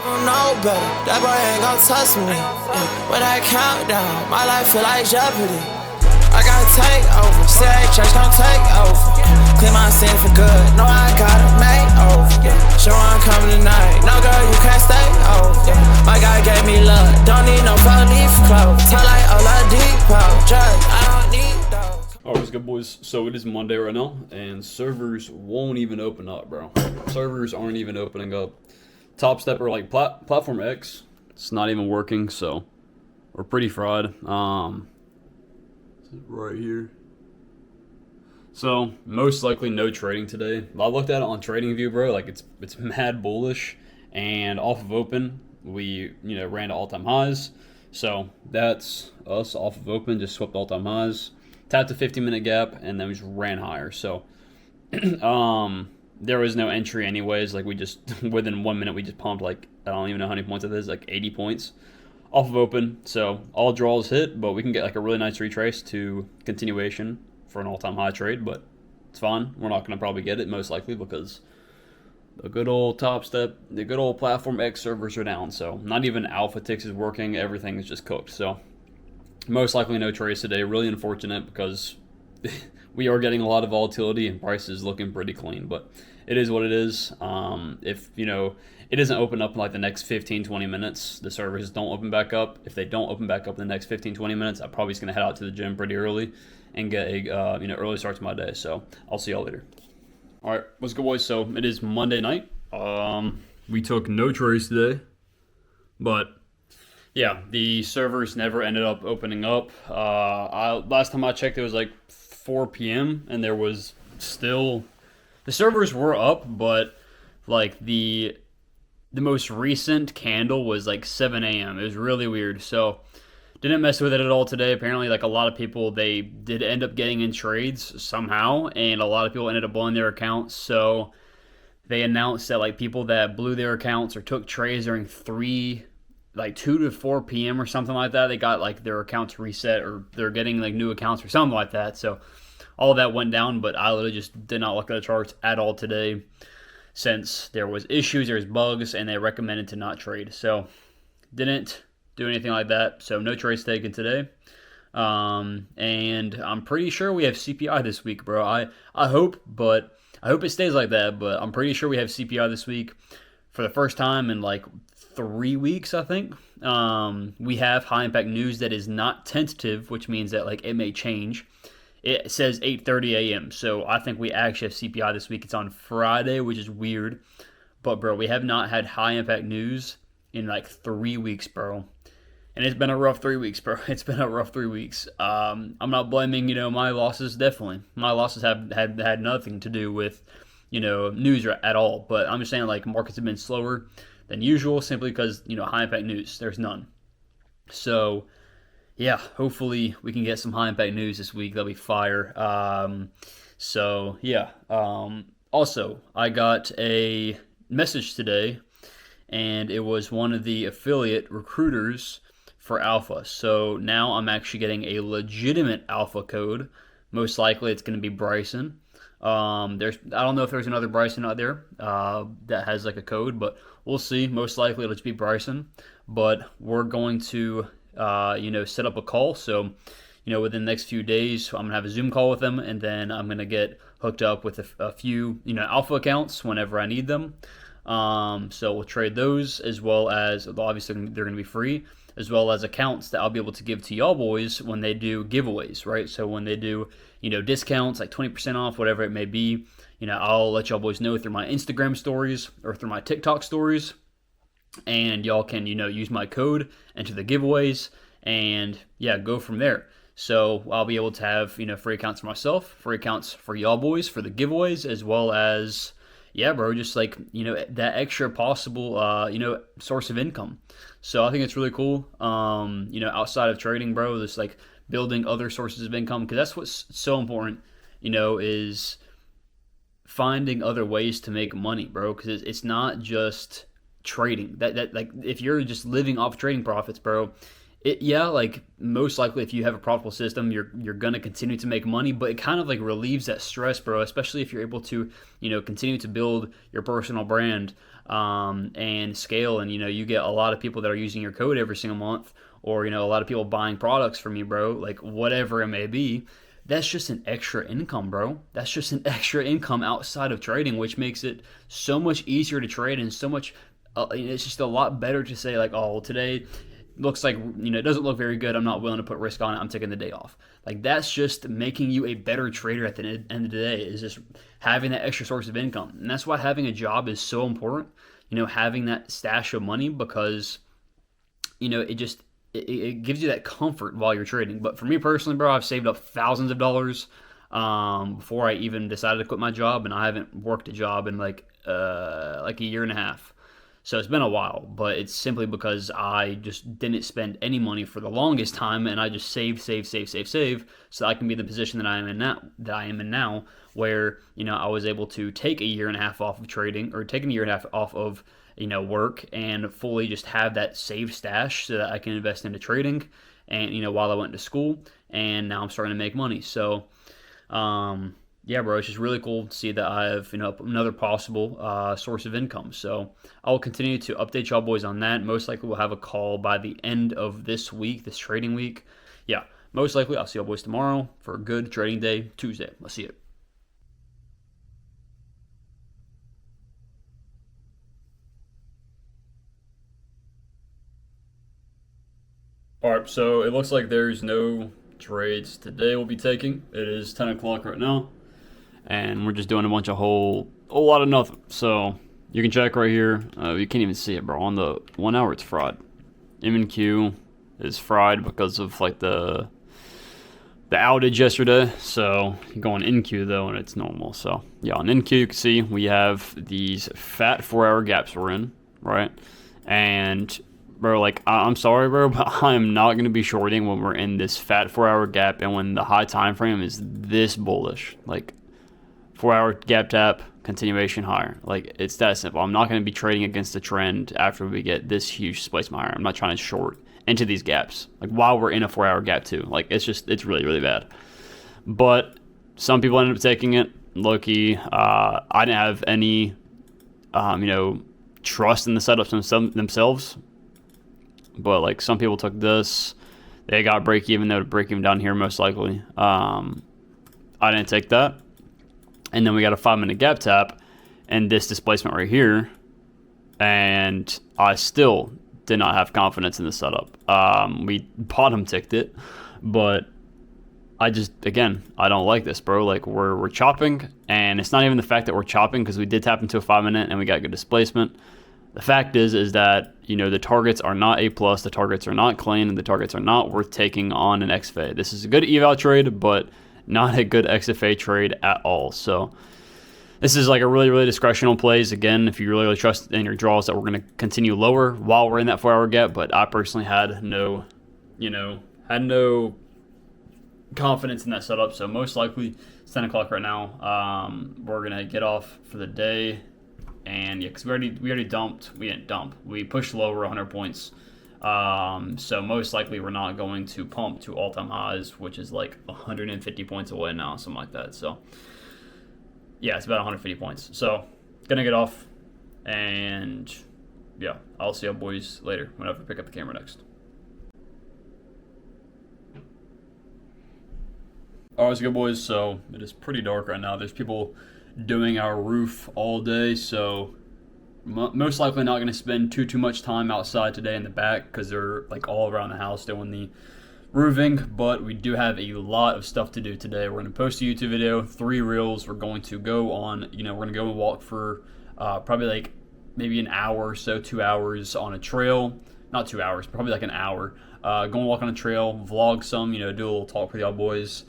Know better, that boy ain't gon' touch me. With that countdown, my life feel like Jeopardy. I gotta take over, say church don't take over. Clean my sin for good, no I gotta make over. Sure I'm coming tonight, no girl you can't stay over. My guy gave me love, don't need no 4-leaf clothes. Tell like Oladipo, judge, I don't need those. Alright, what's good, boys? So it is Monday right now, and servers won't even open up, bro. Servers aren't even opening up. Top step or like platform X, it's not even working, so we're pretty fried. Right here. So most likely no trading today. I looked at it on TradingView, bro. Like it's mad bullish, and off of open we ran to all-time highs. So that's us off of open, just swept all-time highs, tapped a 50-minute gap, and then we just ran higher. So there was no entry anyways. Like we just, within 1 minute, we just pumped like, I don't even know how many points it is, like 80 points off of open. So all draws hit, but we can get like a really nice retrace to continuation for an all-time high trade, but it's fine. We're not going to probably get it most likely because the good old top step, the good old platform X servers are down. So not even Alpha Ticks is working. Everything is just cooked. So most likely no trades today. Really unfortunate because we are getting a lot of volatility and prices looking pretty clean, but it is what it is. If it doesn't open up in like the next 15-20 minutes, the servers don't open back up. If they don't open back up in the next 15-20 minutes, I'm probably just gonna head out to the gym pretty early and get a early start to my day. So I'll see y'all later. All right, what's good, boys? So it is Monday night. We took no trades today, but yeah, the servers never ended up opening up. Last time I checked, it was like 4 p.m. and there was still, the servers were up, but like the most recent candle was like 7 a.m. It was really weird. So didn't mess with it at all today. Apparently, like a lot of people, they did end up getting in trades somehow, and a lot of people ended up blowing their accounts. So they announced that like people that blew their accounts or took trades during 2 to 4 p.m. or something like that, they got like their accounts reset, or they're getting like new accounts or something like that. So all of that went down, but I literally just did not look at the charts at all today since there was issues, there was bugs, and they recommended to not trade. So didn't do anything like that. So no trades taken today. And I'm pretty sure we have CPI this week, bro. I hope it stays like that, but I'm pretty sure we have CPI this week for the first time in like 3 weeks, I think. We have high impact news that is not tentative, which means that like it may change. It says 8:30 a.m. So I think we actually have CPI this week. It's on Friday, which is weird. But bro, we have not had high impact news in like 3 weeks, bro. And it's been a rough 3 weeks, bro. It's been a rough 3 weeks. I'm not blaming, my losses, definitely. My losses have had nothing to do with, news at all. But I'm just saying like markets have been slower than usual simply because, high impact news, there's none. So yeah, hopefully we can get some high impact news this week. That'll be fire. So yeah. Also, I got a message today, and it was one of the affiliate recruiters for Alpha. So now I'm actually getting a legitimate Alpha code. Most likely it's going to be Bryson. I don't know if there's another Bryson out there that has like a code, but we'll see. Most likely it'll just be Bryson. But we're going to set up a call. So, within the next few days, I'm gonna have a Zoom call with them, and then I'm gonna get hooked up with a few, Alpha accounts whenever I need them. So we'll trade those, as well as, obviously they're gonna be free, as well as accounts that I'll be able to give to y'all boys when they do giveaways, right? So when they do, discounts, like 20% off, whatever it may be, I'll let y'all boys know through my Instagram stories or through my TikTok stories. And y'all can, use my code, enter the giveaways, and yeah, go from there. So I'll be able to have, free accounts for myself, free accounts for y'all boys for the giveaways, as well as, yeah, bro, just like, that extra possible, source of income. So I think it's really cool, outside of trading, bro, just like building other sources of income, because that's what's so important, is finding other ways to make money, bro, because it's not just trading. That like if you're just living off trading profits, bro, Yeah, like most likely if you have a profitable system, you're gonna continue to make money, but it kind of like relieves that stress, bro. Especially if you're able to, continue to build your personal brand and scale, and you get a lot of people that are using your code every single month, or a lot of people buying products from you, bro. Like whatever it may be, that's just an extra income, bro. That's just an extra income outside of trading, which makes it so much easier to trade and so much. It's just a lot better to say like, oh, well, today looks like it doesn't look very good. I'm not willing to put risk on it. I'm taking the day off. Like that's just making you a better trader at the end of the day, is just having that extra source of income. And that's why having a job is so important. Having that stash of money, because it gives you that comfort while you're trading. But for me personally, bro, I've saved up thousands of dollars before I even decided to quit my job, and I haven't worked a job in like a year and a half. So it's been a while, but it's simply because I just didn't spend any money for the longest time, and I just save, so I can be in the position that I am in now, where I was able to take a year and a half off of trading, or take a year and a half off of work, and fully just have that saved stash so that I can invest into trading, and while I went to school, and now I'm starting to make money. So yeah, bro, it's just really cool to see that I have another possible source of income. So I will continue to update y'all boys on that. Most likely we'll have a call by the end of this week, this trading week. Yeah, most likely I'll see y'all boys tomorrow for a good trading day, Tuesday. Let's see it. All right, so it looks like there's no trades today we'll be taking. It is 10 o'clock right now, and we're just doing a bunch of whole lot of nothing. So you can check right here. You can't even see it, bro. On the 1 hour, it's fried. M&Q is fried because of like the outage yesterday. So you go on NQ though, and it's normal. So yeah, on NQ you can see we have these fat 4-hour gaps we're in, right? And bro, like, I'm sorry, bro, but I'm not going to be shorting when we're in this fat 4-hour gap and when the high time frame is this bullish. Like, 4-hour gap tap, continuation higher. Like, it's that simple. I'm not going to be trading against the trend after we get this huge displacement higher. I'm not trying to short into these gaps, like, while we're in a 4-hour gap, too. Like, it's really, really bad. But some people ended up taking it. Low-key, I didn't have any, trust in the setups themselves. But like some people took this, they got break even. They would break even down here most likely. I didn't take that, and then we got a 5-minute gap tap, and this displacement right here, and I still did not have confidence in the setup. We bottom ticked it, but I don't like this, bro. Like we're chopping, and it's not even the fact that we're chopping, because we did tap into a 5-minute and we got good displacement. The fact is that, the targets are not A+, the targets are not clean, and the targets are not worth taking on an XFA. This is a good eval trade, but not a good XFA trade at all. So this is like a really, really discretional plays. Again, if you really, really trust in your draws that we're going to continue lower while we're in that 4-hour gap, but I personally had no confidence in that setup. So most likely it's 10 o'clock right now. We're going to get off for the day. And yeah, because we already dumped. We didn't dump. We pushed lower 100 points. So most likely we're not going to pump to all-time highs, which is like 150 points away now, something like that. So yeah, it's about 150 points. So gonna get off, and yeah, I'll see you boys later whenever I pick up the camera next. All right, so good boys. So it is pretty dark right now. There's people doing our roof all day, so most likely not going to spend too much time outside today in the back, because they're like all around the house doing the roofing. But we do have a lot of stuff to do today. We're going to post a YouTube video, 3 reels. We're going to go on, we're going to go and walk for probably like maybe an hour or so, 2 hours on a trail. Not 2 hours, probably like an hour. Go and walk on a trail, vlog some, do a little talk with y'all boys.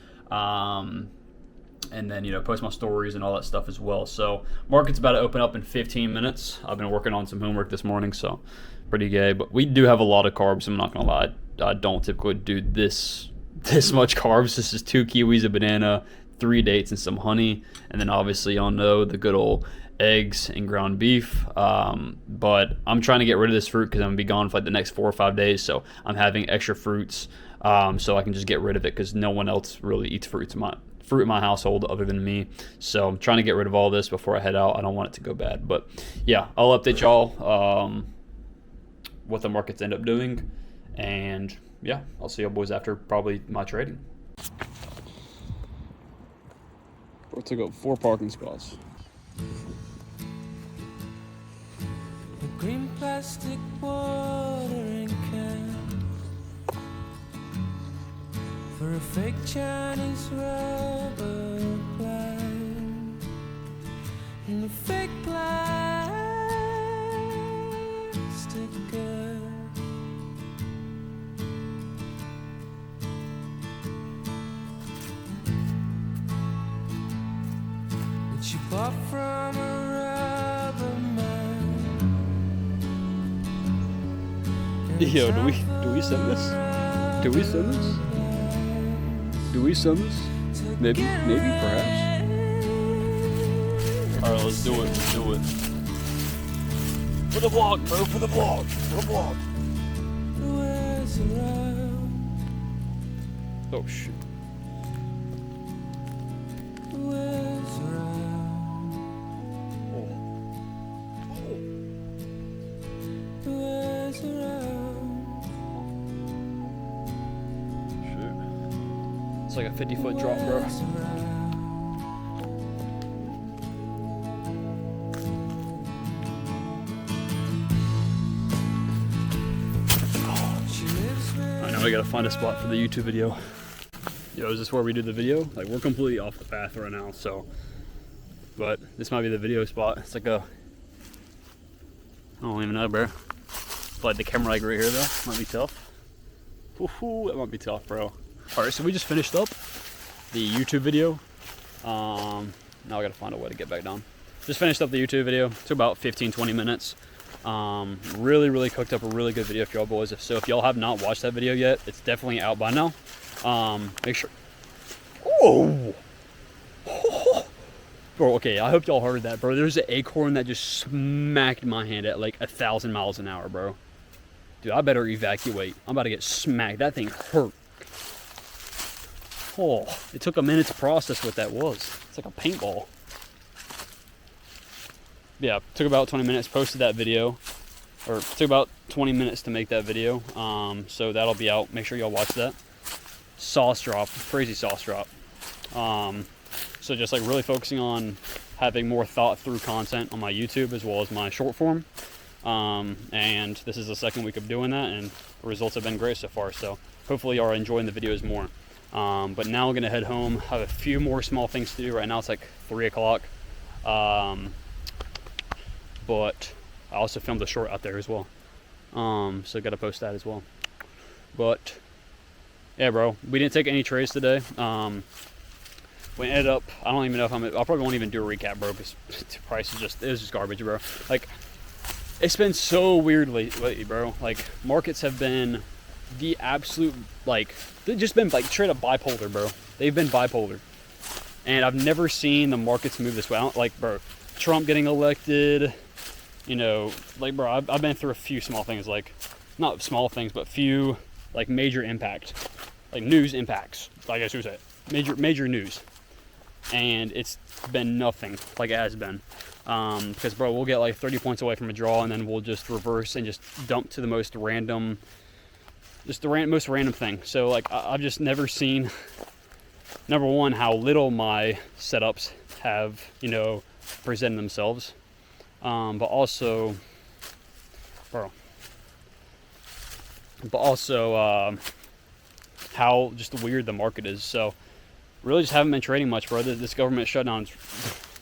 And then, post my stories and all that stuff as well. So market's about to open up in 15 minutes. I've been working on some homework this morning, so pretty gay. But we do have a lot of carbs. I'm not going to lie. I don't typically do this much carbs. This is 2 kiwis, a banana, 3 dates, and some honey. And then obviously y'all know the good old eggs and ground beef. But I'm trying to get rid of this fruit because I'm going to be gone for like the next 4 or 5 days. So I'm having extra fruits so I can just get rid of it because no one else really eats fruit in my household other than me. So I'm trying to get rid of all this before I head out. I don't want it to go bad. But yeah, I'll update y'all what the markets end up doing. And yeah, I'll see you boys after probably my trading. I took up 4 parking spots. A green plastic watering can for a fake Chinese rubber plant and a fake plastic girl. She bought from a rubber man. Yo, do we send this? Do we send this? Do we send this? Maybe, perhaps. Alright, let's do it. Let's do it. For the vlog, bro. For the vlog. For the vlog. Oh shoot. It's like a 50-foot drop, bro. I know I gotta find a spot for the YouTube video. Yo, is this where we do the video? Like, we're completely off the path right now, so. But this might be the video spot. It's like a, I don't even know, bro. But the camera like right here though, might be tough. Woohoo, that might be tough, bro. Alright, so we just finished up the YouTube video. Now I gotta find a way to get back down. Just finished up the YouTube video. It took about 15-20 minutes. Really cooked up a really good video for y'all boys. So if y'all have not watched that video yet, it's definitely out by now. Make sure. Oh! Bro, okay, I hope y'all heard that, bro. There's an acorn that just smacked my hand at like 1,000 miles an hour, bro. Dude, I better evacuate. I'm about to get smacked. That thing hurt. Oh, it took a minute to process what that was. It's like a paintball. Yeah, took about 20 minutes, posted that video. Or took about 20 minutes to make that video. So that'll be out. Make sure y'all watch that. Sauce drop, crazy sauce drop. So just like really focusing on having more thought through content on my YouTube as well as my short form. And this is the second week of doing that, and the results have been great so far. So hopefully y'all are enjoying the videos more. But now I'm gonna head home. Have a few more small things to do. Right now it's like 3 o'clock. But I also filmed a short out there as well. So gotta post that as well. But yeah, bro, we didn't take any trades today. We ended up, I don't even know if I probably won't even do a recap, bro, because the price is just, it was just garbage, bro. Like, it's been so weird lately, bro. Like, markets have been the absolute, like, they've just been like straight up bipolar, bro. They've been bipolar. And I've never seen the markets move this way. Like, bro, Trump getting elected, you know, like, bro, I've been through a few small things, like, not small things, but few, like, major impact, like, news impacts, I guess you would say, major news. And it's been nothing like it has been. Because, bro, we'll get like 30 points away from a draw, and then we'll just reverse and just dump to the most random, most random thing. So, like, I've just never seen, number one, how little my setups have, you know, presented themselves. But also, how just weird the market is. So, really just haven't been trading much, bro. This government shutdown,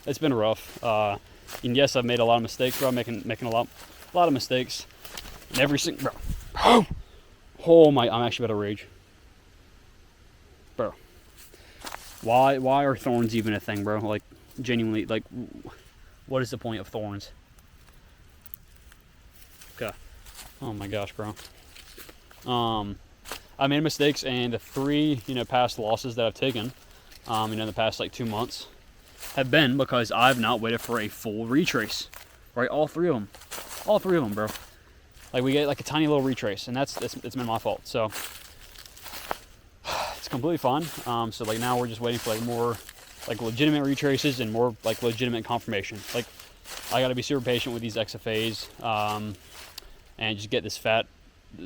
it's been rough. And yes, I've made a lot of mistakes, bro. Making a lot of mistakes. And every single, bro. Oh my, I'm actually about to rage. Bro. Why are thorns even a thing, bro? Like, genuinely, like, what is the point of thorns? Okay. Oh my gosh, bro. I made mistakes, and the 3, past losses that I've taken, in the past like 2 months, have been because I've not waited for a full retrace, right? All three of them, bro. Like we get like a tiny little retrace, and it's been my fault. So it's completely fine. So like now we're just waiting for like more like legitimate retraces and more like legitimate confirmation. Like I got to be super patient with these XFAs, and just get this fat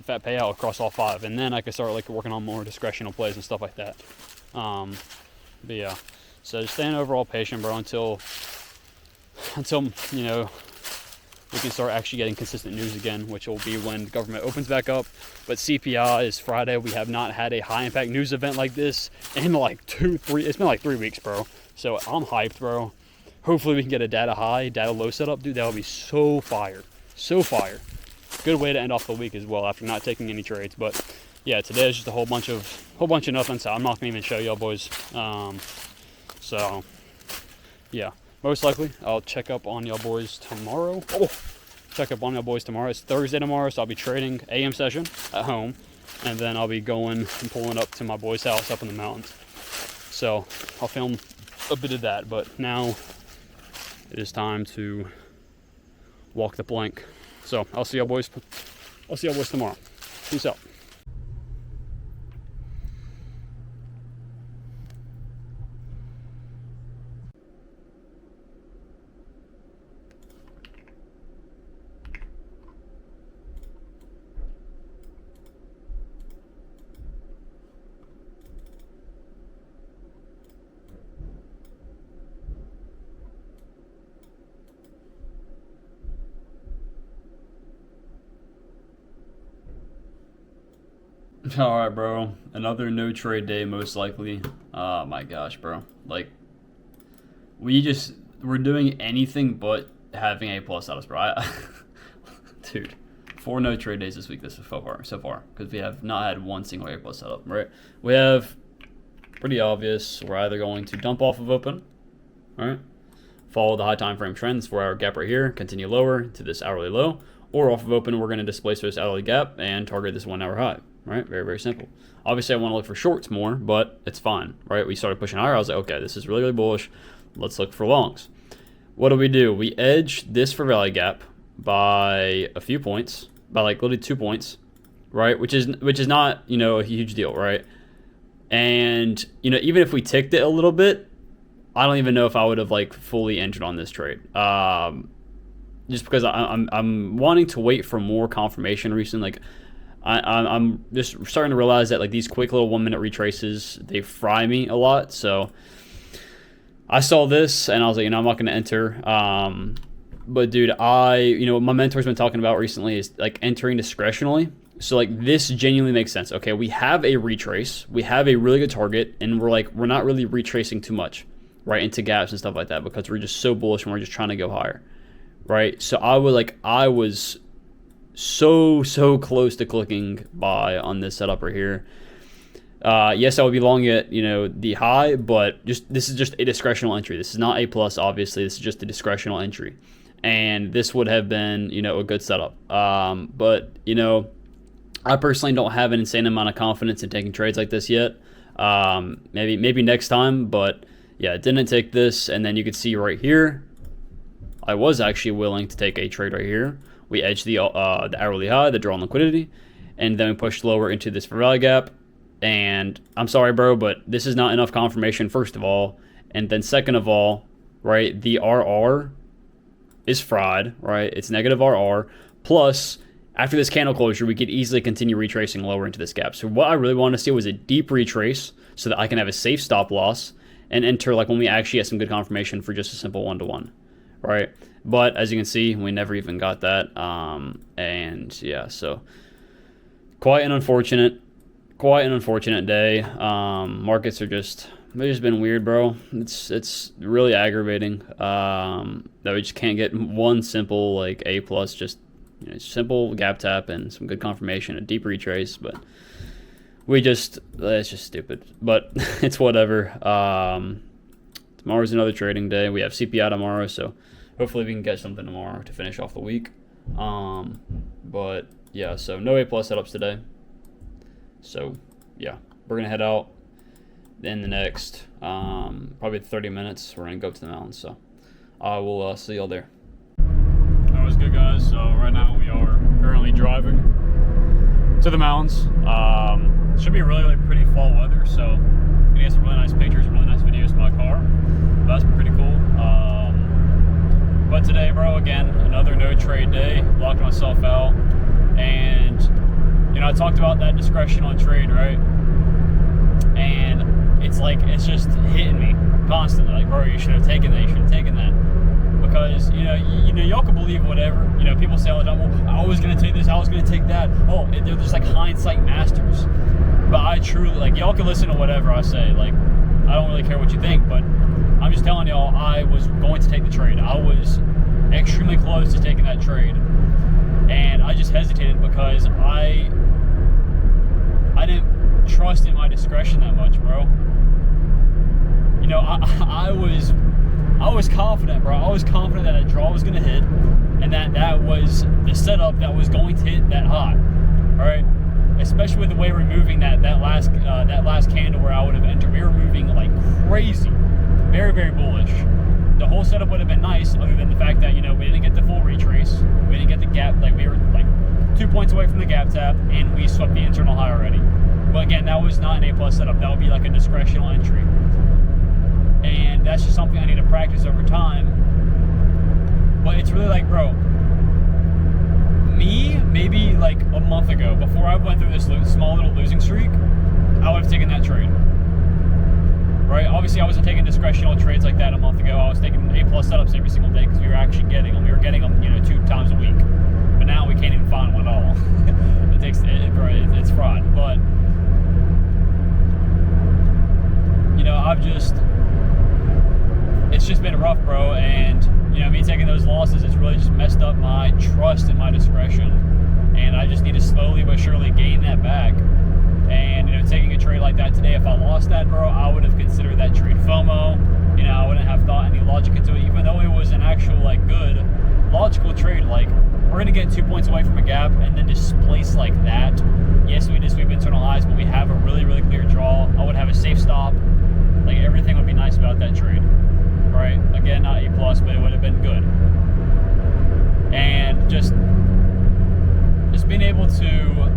payout across all 5, and then I can start like working on more discretional plays and stuff like that. But yeah, so just staying overall patient, bro, until you know we can start actually getting consistent news again, which will be when the government opens back up. But CPI is Friday. We have not had a high impact news event like this in like it's been like 3 weeks, bro. So I'm hyped, bro. Hopefully we can get a data low setup, dude. That would be so fire. Good way to end off the week as well after not taking any trades. But yeah, today is just a whole bunch of nothing. So I'm not gonna even show y'all boys. So yeah, most likely I'll check up on y'all boys tomorrow. It's Thursday tomorrow, so I'll be trading AM session at home, and then I'll be going and pulling up to my boy's house up in the mountains. So I'll film a bit of that. But now it is time to walk the plank. So I'll see y'all boys tomorrow. Peace out. All right, bro. Another no trade day, most likely. Oh my gosh, bro. Like, we're doing anything but having A+ status, bro. Dude, 4 no trade days this week. So far, because we have not had one single A+ setup, right? We have pretty obvious. We're either going to dump off of open, all right, follow the high time frame trends, 4-hour gap right here, continue lower to this hourly low, or off of open, we're going to displace this hourly gap and target this 1-hour high. Right? Very, very simple. Obviously, I want to look for shorts more, but it's fine, right? We started pushing higher. I was like, okay, this is really, really bullish. Let's look for longs. What do? We edge this for value gap by a few points, by like literally 2 points, right? Which is not, you know, a huge deal, right? And, you know, even if we ticked it a little bit, I don't even know if I would have like fully entered on this trade. Just because I'm wanting to wait for more confirmation recently. Like, I'm just starting to realize that like these quick little 1-minute retraces, they fry me a lot. So I saw this and I was like, you know, I'm not going to enter. But dude, you know, what my mentor's been talking about recently is like entering discretionally. So like this genuinely makes sense. Okay, we have a retrace, we have a really good target, and we're not really retracing too much, right, into gaps and stuff like that because we're just so bullish and we're just trying to go higher, right? So I was so close to clicking buy on this setup right here. Yes, I would be long at, you know, the high, but this is just a discretional entry. This is not A+, obviously. This is just a discretional entry, and this would have been, you know, a good setup. But you know, I personally don't have an insane amount of confidence in taking trades like this yet. Maybe next time, but yeah, didn't take this. And then you can see right here, I was actually willing to take a trade right here. We edged the hourly high, the draw on liquidity, and then we pushed lower into this value gap. And I'm sorry, bro, but this is not enough confirmation, first of all. And then second of all, right, the RR is fried, right? It's negative RR. Plus, after this candle closure, we could easily continue retracing lower into this gap. So what I really want to see was a deep retrace so that I can have a safe stop loss and enter like when we actually have some good confirmation for just a simple 1-to-1, right? But as you can see, we never even got that. And yeah, so quite an unfortunate day. Markets are they've just been weird, bro. It's really aggravating that we just can't get one simple like A+, just, you know, simple gap tap and some good confirmation, a deep retrace, but it's just stupid. But it's whatever. Tomorrow's another trading day. We have CPI tomorrow, so hopefully we can get something tomorrow to finish off the week. But yeah, so no A+ setups today. So yeah, we're gonna head out, in the next probably 30 minutes. We're gonna go up to the mountains, so I will see y'all there. That was good, guys. So right now we are currently driving to the mountains. Should be really pretty fall weather, so gonna get some really nice pictures, really nice videos of my car. That's pretty cool. But today, bro, again, another no trade day. Locked myself out, and I talked about that discretion on trade, right? And it's just hitting me constantly. Like, bro, you should have taken that. You should have taken that. Because y'all can believe whatever. People say all the time, well, I was gonna take this, I was gonna take that. Oh, they're just like hindsight masters. But I truly, like, y'all can listen to whatever I say. Like, I don't really care what you think, but I'm just telling y'all, I was going to take the trade. I was extremely close to taking that trade, and I just hesitated because I didn't trust in my discretion that much, bro. I was confident, bro. I was confident that draw was going to hit, and that was the setup that was going to hit that high. All right, especially with the way we're moving that last candle where I would have entered. We were moving like crazy, very, very bullish. The whole setup would have been nice, other than the fact that we didn't get the full retrace, we didn't get the gap. Like, we were like 2 points away from the gap tap, and we swept the internal high already. But again, that was not an A+ setup. That would be like a discretional entry. And that's just something I need to practice over time. But it's really like, bro, me, maybe like a month ago, before I went through this small little losing streak, I would have taken that trade. Right? Obviously, I wasn't taking discretional trades like that a month ago. I was taking A+ setups every single day because we were actually getting them. We were getting them, 2 times a week. But now we can't even find one at all. It's fraud. But it's just been rough, bro, and me taking those losses, it's really just messed up my trust in my discretion, and I just need to slowly but surely gain that back. And taking a trade like that today, if I lost that, bro, I would have considered that trade FOMO. I wouldn't have thought any logic into it, even though it was an actual good logical trade. Like, we're gonna get 2 points away from a gap and then displace like that. Yes, we did sweep internal highs, but we have a really, really clear draw. I would have a safe stop. Like, everything would be nice about that trade, right? Again, not A+, but it would have been good. And just being able to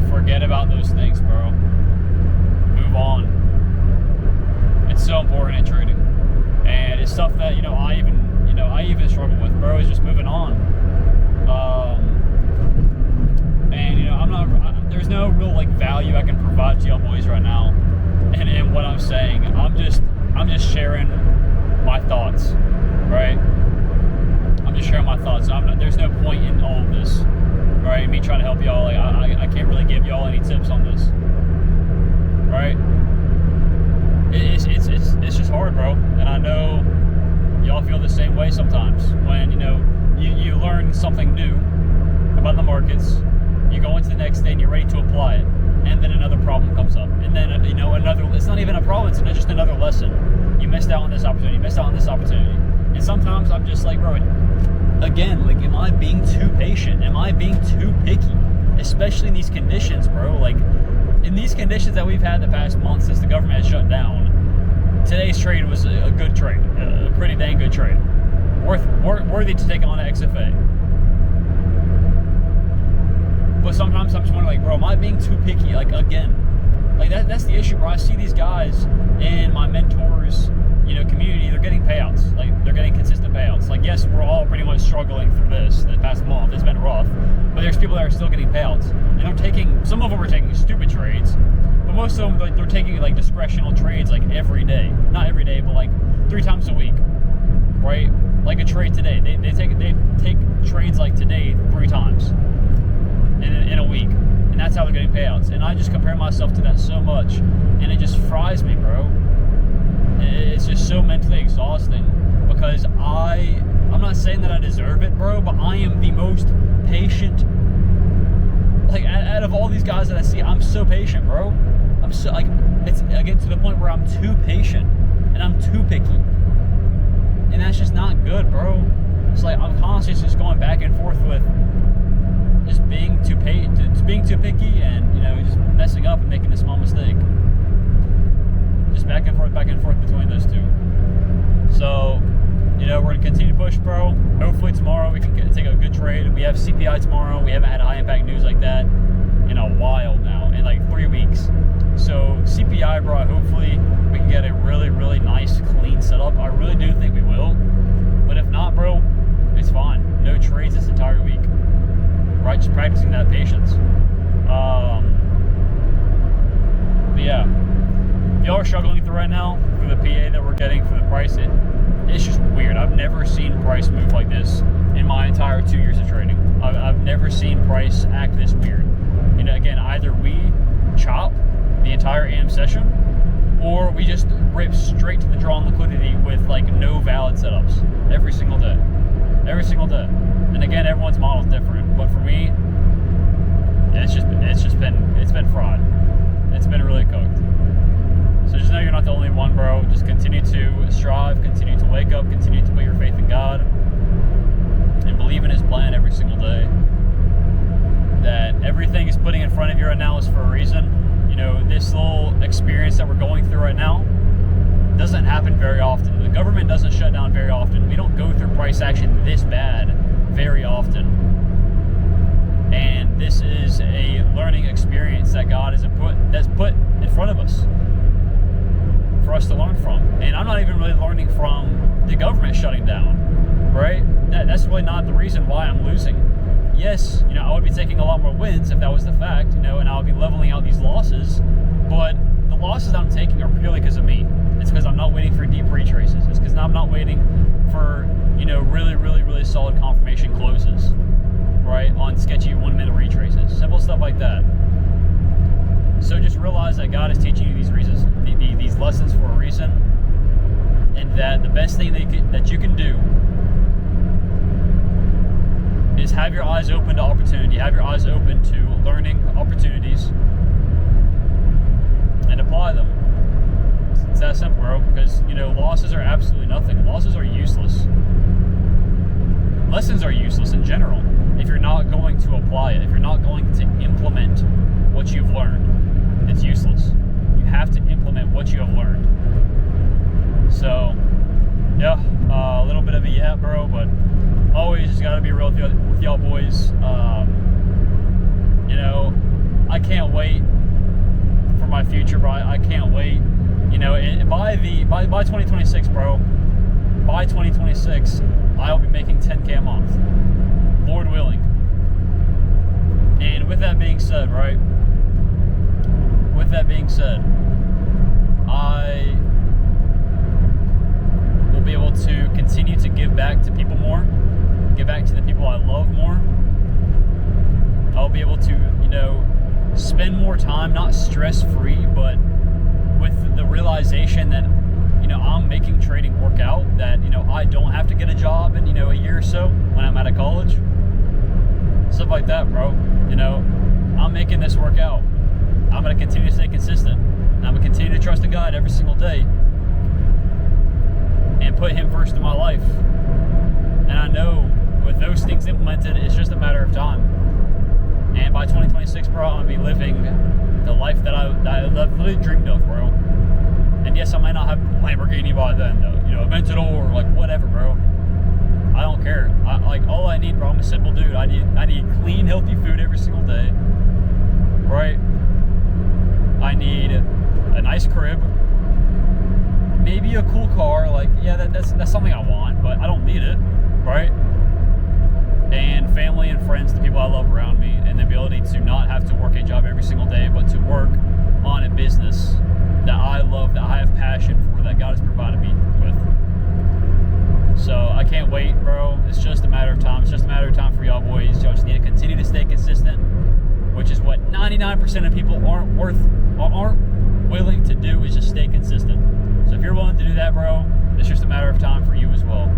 forget about those things, bro. Move on. It's so important in trading, and it's stuff that I even struggle with, bro. Is just moving on. And there's no real value I can provide to y'all boys right now. And what I'm saying, I'm just sharing my thoughts, right? I'm just sharing my thoughts. There's no point in all of this, right? Me trying to help y'all. I can't really give y'all any tips on this, right? It's just hard, bro. And I know y'all feel the same way sometimes when you learn something new about the markets. You go into the next day and you're ready to apply it, and then another problem comes up, and then another. It's not even a problem; it's just another lesson. You missed out on this opportunity. You missed out on this opportunity, and sometimes I'm just like, bro. Again, am I being too patient? Am I being too picky? Especially in these conditions, bro. Like, in these conditions that we've had the past month since the government has shut down, today's trade was a good trade, a pretty dang good trade, worthy to take on an XFA. But sometimes I'm just wondering, bro, am I being too picky? Again, that's the issue, bro. I see these guys in my mentors, community. They're getting payouts. They're getting consistent payouts. Yes, we're all pretty much struggling through this the past month. It's been rough, but there's people that are still getting payouts, and they're taking. Some of them are taking stupid trades, but most of them they're taking discretional trades every day. Not every day, but 3 times a week, right? Like a trade today. They take trades like today 3 times. In a week, and that's how they're getting payouts. And I just compare myself to that so much, and it just fries me, bro. It's just so mentally exhausting because I'm not saying that I deserve it, bro, but I am the most patient. Out of all these guys that I see, I'm so patient, bro. I'm so it's again to the point where I'm too patient and I'm too picky, and that's just not good, bro. It's I'm constantly just going back and forth with just being too picky and just messing up and making a small mistake. back and forth between those two. So, you know, we're going to continue to push, bro. Hopefully tomorrow we can take a good trade. We have CPI tomorrow. We haven't had high impact news like that in a while now, in like 3 weeks. So CPI, bro, hopefully we can get a really, really nice, clean setup. I really do think we will. But if not, bro, it's fine. No trades this entire week. Right? Just practicing that patience. But yeah, if y'all are struggling through right now for the PA that we're getting for the price, it's just weird. I've never seen price move like this in my entire 2 years of trading. I've never seen price act this weird. You know, again, either we chop the entire AM session, or we just rip straight to the draw on liquidity with like no valid setups every single day. Every single day. And again, everyone's model is different. But for me, it's been fraud. It's been really cooked. So just know you're not the only one, bro. Just continue to strive, continue to wake up, continue to put your faith in God, and believe in His plan every single day. That everything He's putting in front of you right now is for a reason. You know, this little experience that we're going through right now doesn't happen very often. The government doesn't shut down very often. We don't go through price action this bad very often. And this is a learning experience that God has put in front of us for us to learn from. And I'm not even really learning from the government shutting down, right? That's really not the reason why I'm losing. Yes, you know, I would be taking a lot more wins if that was the fact, you know, and I would be leveling out these losses, but the losses I'm taking are purely because of me. It's because I'm not waiting for deep retraces. It's because I'm not waiting for, you know, really, really, really solid confirmation closes, right, on sketchy 1 minute retraces. Simple stuff like that. So just realize that God is teaching you these reasons, these lessons for a reason, and that the best thing that you can do is have your eyes open to opportunity, have your eyes open to learning opportunities, and apply them. It's that simple, bro, because, you know, losses are absolutely nothing. Losses are useless. Lessons are useless in general if you're not going to apply it, if you're not going to implement what you've learned. It's useless. You have to implement what you have learned. So, yeah, a little bit of a yeah, bro, but always just got to be real with y'all boys. You know, I can't wait for my future, bro. I can't wait. You know, by 2026, bro, by 2026, I'll be making 10K a month, Lord willing. And with that being said, right, I will be able to continue to give back to people more, give back to the people I love more. I'll be able to, you know, spend more time, not stress-free, but with the realization that, you know, I'm making trading work out, that, you know, I don't have to get a job in, you know, a year or so when I'm out of college. Stuff like that, bro. You know, I'm making this work out. I'm going to continue to stay consistent. And I'm going to continue to trust in God every single day and put Him first in my life. And I know with those things implemented, it's just a matter of time. And by 2026, bro, I'm going to be living the life that I've literally dreamed of, bro. And yes, I might not have Lamborghini by then, though. You know, Aventador or like whatever, bro. I don't care. All I need, bro, I'm a simple dude. I need clean, healthy food every single day, right? I need a nice crib, maybe a cool car. Like, yeah, that's something I want, but I don't need it, right? And family and friends, the people I love around me, and the ability to not have to work a job every single day, but to work on a business that I love, that I have passion for, that God has provided me with. So I can't wait, bro. It's just a matter of time. It's just a matter of time for y'all boys. Y'all just need to continue to stay consistent, which is what 99% of people aren't willing to do, is just stay consistent. So if you're willing to do that, bro, it's just a matter of time for you as well.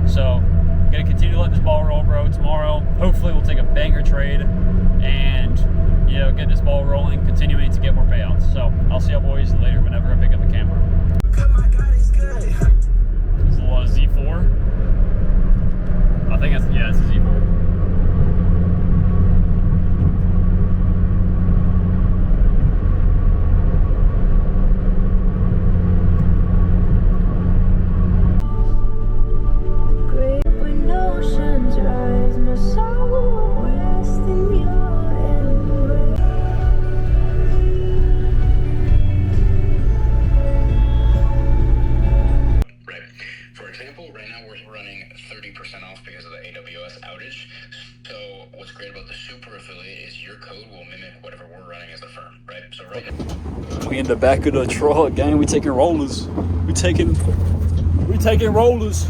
So I'm going to continue to let this ball roll, bro. Tomorrow, hopefully we'll take a banger trade and, you know, get this ball rolling, continuing to get more payouts. So I'll see y'all boys later whenever I pick up the camera. My God, he's good. It's a little Z4. I think it's a Z4. affiliate is your code will mimic whatever we're running as the firm, right? So right now, We in the back of the truck, gang. We taking rollers. We taking rollers.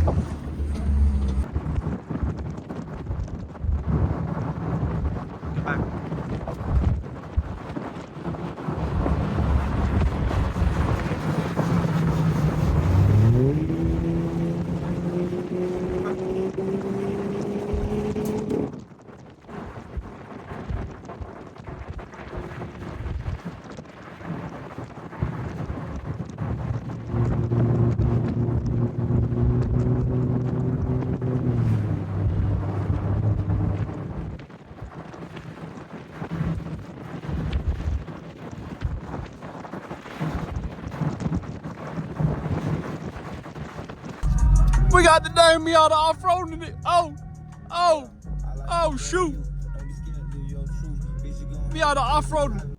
We got the damn Miata off-roading it. Oh, shoot. Miata off-roading.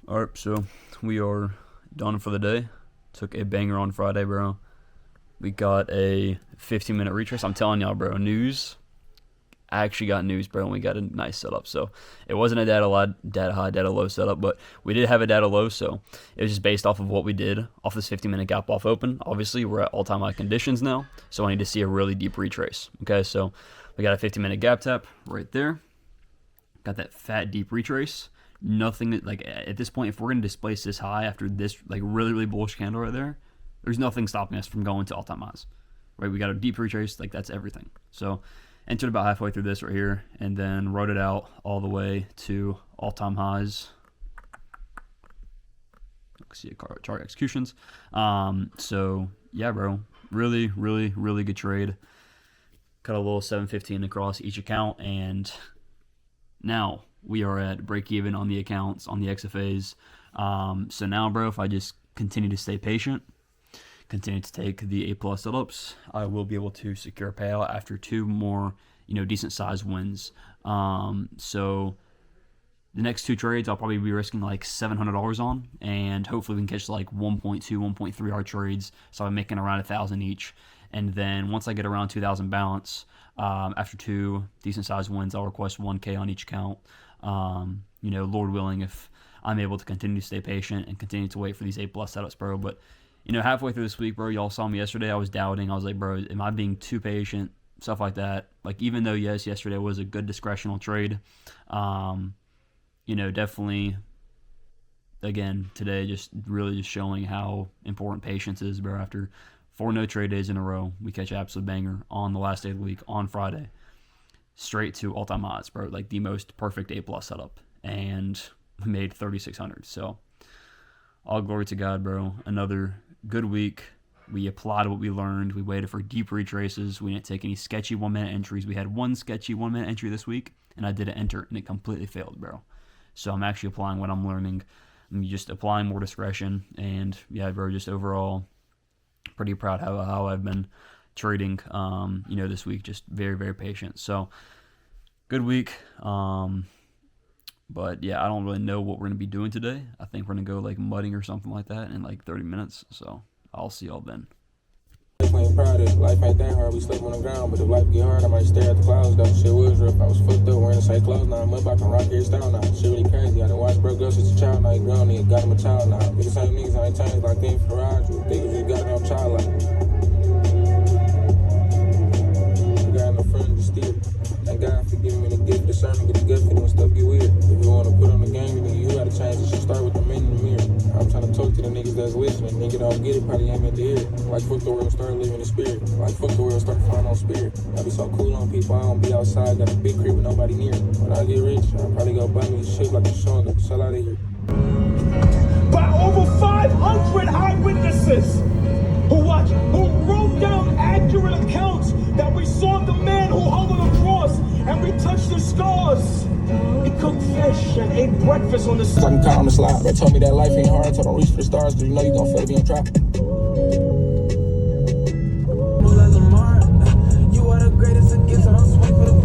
All right, so we are done for the day. Took a banger on Friday, bro. We got a 15-minute retrace. I'm telling y'all, bro, news. I actually got news, bro, and we got a nice setup. So it wasn't a data high, data low setup, but we did have a data low, so it was just based off of what we did off this 15-minute gap off open. Obviously, we're at all-time high conditions now, so I need to see a really deep retrace. Okay, so we got a 15-minute gap tap right there. Got that fat, deep retrace. Nothing, like, at this point, if we're going to displace this high after this, like, really, really bullish candle right there, there's nothing stopping us from going to all-time highs, right? We got a deep retrace, like, that's everything. So, entered about halfway through this right here, and then rode it out all the way to all-time highs. Let's see chart executions. So, yeah, bro, really, really, really good trade. Got a little 715 across each account, and now we are at break even on the accounts, on the XFAs. So now, bro, if I just continue to stay patient, continue to take the A+ setups, I will be able to secure a payout after two more, decent size wins. So the next two trades, I'll probably be risking like $700 on, and hopefully we can catch like 1.2, 1.3 hour trades. So I'm making around 1,000 each. And then once I get around 2,000 balance, after two decent sized wins, I'll request 1K on each account. Lord willing, if I'm able to continue to stay patient and continue to wait for these A+ setups, bro. But, halfway through this week, bro, y'all saw me yesterday. I was doubting. I was like, bro, am I being too patient? Stuff like that. Like, even though, yes, yesterday was a good discretional trade, definitely, again, today just really just showing how important patience is, bro. After 4 no trade days in a row, we catch absolute banger on the last day of the week, on Friday. Straight to all-time highs, bro. Like, the most perfect A+ setup. And we made 3,600. So, all glory to God, bro. Another good week. We applied what we learned. We waited for deep retraces. We didn't take any sketchy 1-minute entries. We had one sketchy 1-minute entry this week, and I didn't enter, and it completely failed, bro. So, I'm actually applying what I'm learning. I'm just applying more discretion. And, yeah, bro, just overall, pretty proud how I've been trading, this week. Just very, very patient. So, good week. But yeah, I don't really know what we're going to be doing today. I think we're going to go like mudding or something like that in like 30 minutes. So, I'll see y'all then. Ain't proud of life ain't that hard, we sleep on the ground, but if life get hard, I might stare at the clouds though. Shit was rough, I was fucked up, wearing the same clothes now. I'm up, I can rock your style now. Shit really crazy, I done watched bro girl since a child, now he grown, nigga got him a child now. Niggas same niggas, I ain't changed like them for Raj, you niggas just got them child like. You got no friend to steal. Thank God for giving me the gift, discerning with the gut for when stuff get weird. If you wanna put on the game, nigga, you gotta change it. Should start with the men in the mirror. I'm trying to talk to the niggas that's listening. Nigga don't get it, probably ain't meant to hear it. Like fuck the world, start living the spirit. Like fuck the world, start flying on spirit. I be so cool on people, I don't be outside. Got a big crib with nobody near. When I get rich, I'll probably go buy me a shit like a show and sell out of here. By over 500 eyewitnesses who wrote down accurate accounts that we saw the man who hung on the cross and we touched his scars. He cooked fish and ate breakfast on the I can count on the slide. They told me that life ain't hard, so don't reach for the stars, cause you know you gon' fail to be on track. You are the greatest against, I don't swing for the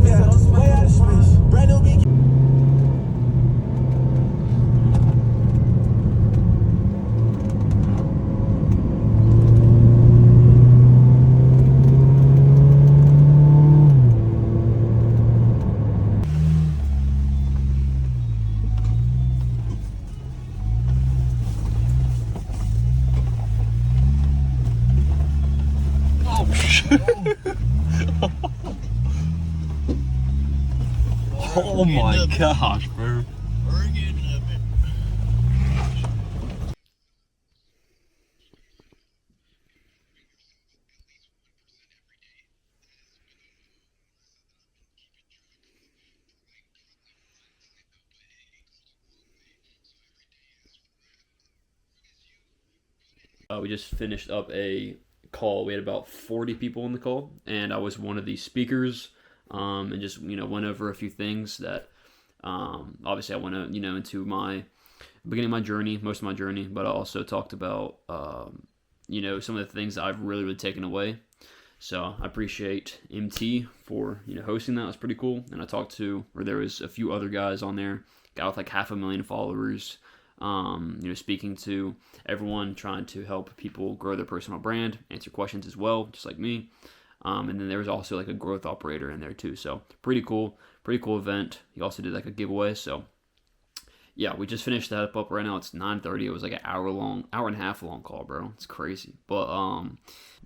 Oh my gosh, bro. We just finished up a call. We had about 40 people in the call, and I was one of the speakers. And just went over a few things that obviously I went into my beginning of my journey, most of my journey, but I also talked about some of the things that I've really taken away. So I appreciate MT for hosting that. It was pretty cool. And I talked to, or there was a few other guys on there, guy with like 500,000 followers. Speaking to everyone, trying to help people grow their personal brand, answer questions as well, just like me. And then there was also like a growth operator in there too. So pretty cool event. He also did like a giveaway. So yeah, we just finished that up right now. It's 9:30. It was like an hour and a half long call, bro. It's crazy. But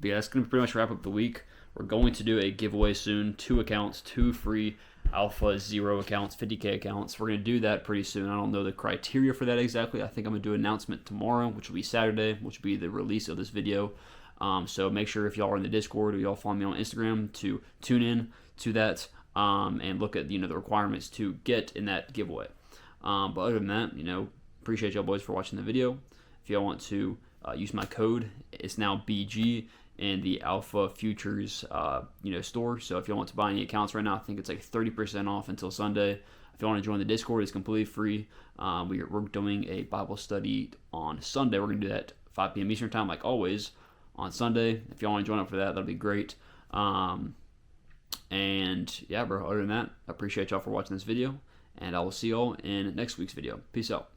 yeah, that's gonna pretty much wrap up the week. We're going to do a giveaway soon. 2 accounts, 2 free Alpha Zero accounts, 50K accounts. We're going to do that pretty soon. I don't know the criteria for that exactly. I think I'm going to do an announcement tomorrow, which will be Saturday, which will be the release of this video. So make sure if y'all are in the Discord or y'all follow me on Instagram to tune in to that and look at the requirements to get in that giveaway. But other than that, appreciate y'all boys for watching the video. If y'all want to use my code, it's now BG in the Alpha Futures store. So if you want to buy any accounts right now, I think it's like 30% off until Sunday. If you want to join the Discord, it's completely free. We're doing a Bible study on Sunday. We're going to do that 5 p.m. Eastern time, like always, on Sunday. If you want to join up for that, that'll be great. And yeah, bro, other than that, I appreciate y'all for watching this video, and I will see y'all in next week's video. Peace out.